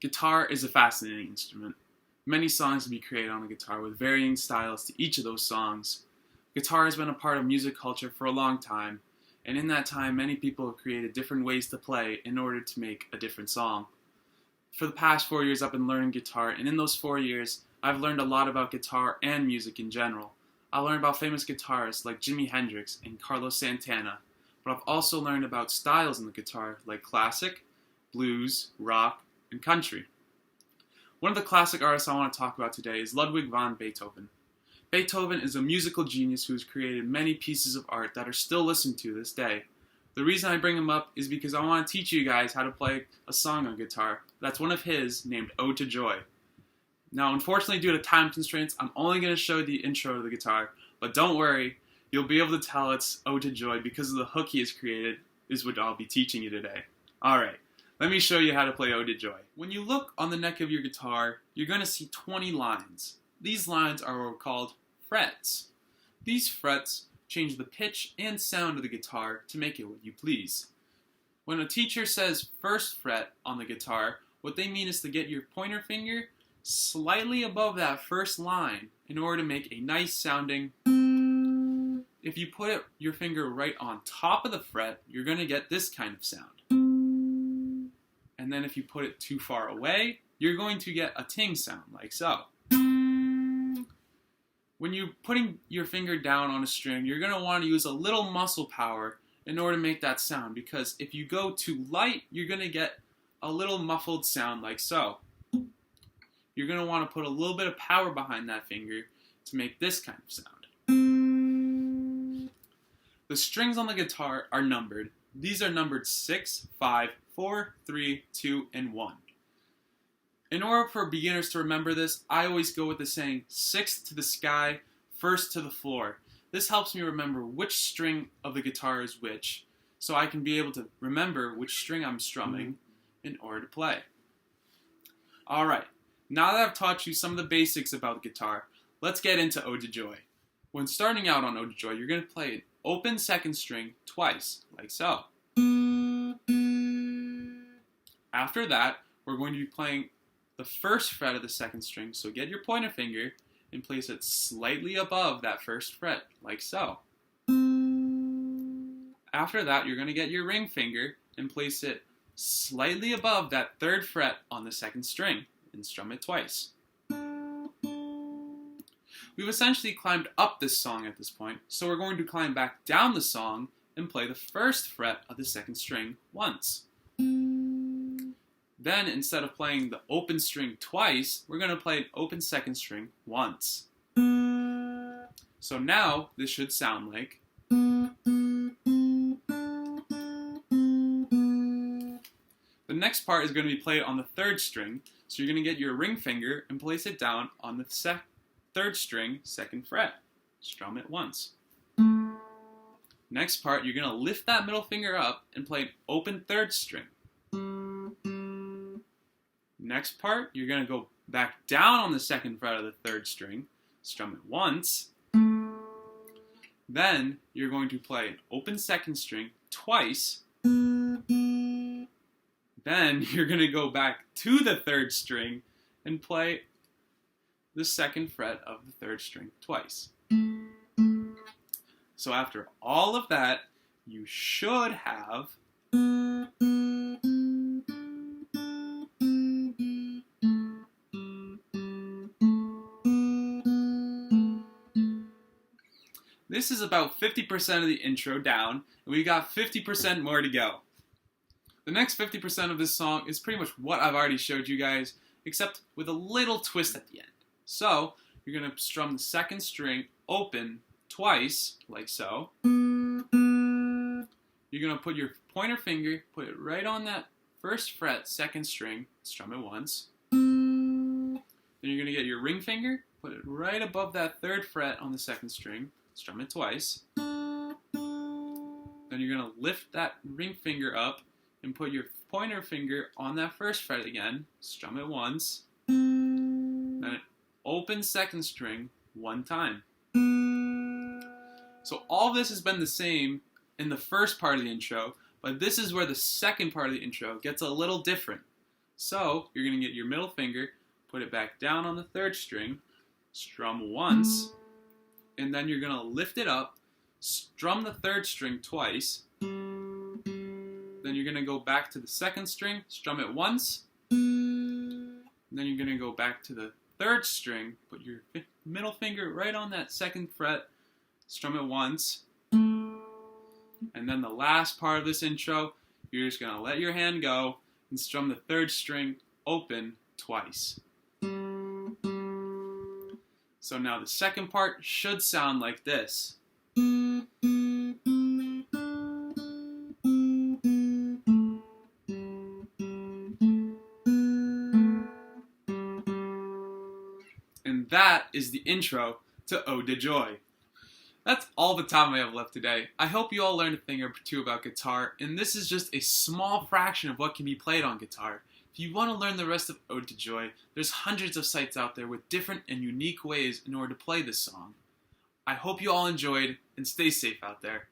Guitar is a fascinating instrument. Many songs can be created on the guitar with varying styles to each of those songs. Guitar has been a part of music culture for a long time, and in that time many people have created different ways to play in order to make a different song. For the past 4 years I've been learning guitar, and in those 4 years I've learned a lot about guitar and music in general. I learned about famous guitarists like Jimi Hendrix and Carlos Santana, but I've also learned about styles in the guitar like classic, blues, rock, and country. One of the classic artists I want to talk about today is Ludwig van Beethoven. Beethoven is a musical genius who has created many pieces of art that are still listened to this day. The reason I bring him up is because I want to teach you guys how to play a song on guitar. That's one of his, named Ode to Joy. Now, unfortunately, due to time constraints, I'm only going to show the intro to the guitar, but don't worry, you'll be able to tell it's Ode to Joy because of the hook he has created, is what I'll be teaching you today. Alright. Let me show you how to play Ode to Joy. When you look on the neck of your guitar, you're going to see 20 lines. These lines are called frets. These frets change the pitch and sound of the guitar to make it what you please. When a teacher says first fret on the guitar, what they mean is to get your pointer finger slightly above that first line in order to make a nice sounding. If you put your finger right on top of the fret, you're going to get this kind of sound. And then if you put it too far away, you're going to get a ting sound, like so. When you're putting your finger down on a string, you're going to want to use a little muscle power in order to make that sound, because if you go too light, you're going to get a little muffled sound like so. You're going to want to put a little bit of power behind that finger to make this kind of sound. The strings on the guitar are numbered. These are numbered 6, 5, 4, 3, 2, and 1. In order for beginners to remember this, I always go with the saying, 6th to the sky, 1st to the floor. This helps me remember which string of the guitar is which, so I can be able to remember which string I'm strumming in order to play. Alright, now that I've taught you some of the basics about the guitar, let's get into Ode to Joy. When starting out on Ode to Joy, you're going to play an open second string twice, like so. After that, we're going to be playing the first fret of the second string, so get your pointer finger and place it slightly above that first fret, like so. After that, you're going to get your ring finger and place it slightly above that third fret on the second string and strum it twice. We've essentially climbed up this song at this point, so we're going to climb back down the song and play the first fret of the second string once. Then, instead of playing the open string twice, we're going to play an open second string once. So now, this should sound like. The next part is going to be played on the third string, so you're going to get your ring finger and place it down on the third string, second fret. Strum it once. Next part, you're going to lift that middle finger up and play an open third string. Next part, you're going to go back down on the second fret of the third string, strum it once. Then, you're going to play an open second string twice. Then, you're going to go back to the third string and play the second fret of the third string twice. So after all of that, you should have This is about 50% of the intro down, and we got 50% more to go. The next 50% of this song is pretty much what I've already showed you guys, except with a little twist at the end. So, you're going to strum the second string open twice, like so. You're going to put your pointer finger, put it right on that first fret, second string, strum it once. Then you're going to get your ring finger, put it right above that third fret on the second string, strum it twice. Then you're going to lift that ring finger up and put your pointer finger on that first fret again, strum it once. Then open second string one time. So all this has been the same in the first part of the intro, but this is where the second part of the intro gets a little different. So you're going to get your middle finger, put it back down on the third string, strum once, and then you're going to lift it up, strum the third string twice, then you're going to go back to the second string, strum it once, and then you're going to go back to the third string, put your middle finger right on that second fret, strum it once, and then the last part of this intro, you're just going to let your hand go and strum the third string open twice. So now the second part should sound like this. And that is the intro to Ode to Joy. That's all the time I have left today. I hope you all learned a thing or two about guitar, and this is just a small fraction of what can be played on guitar. If you want to learn the rest of Ode to Joy, there's hundreds of sites out there with different and unique ways in order to play this song. I hope you all enjoyed, and stay safe out there.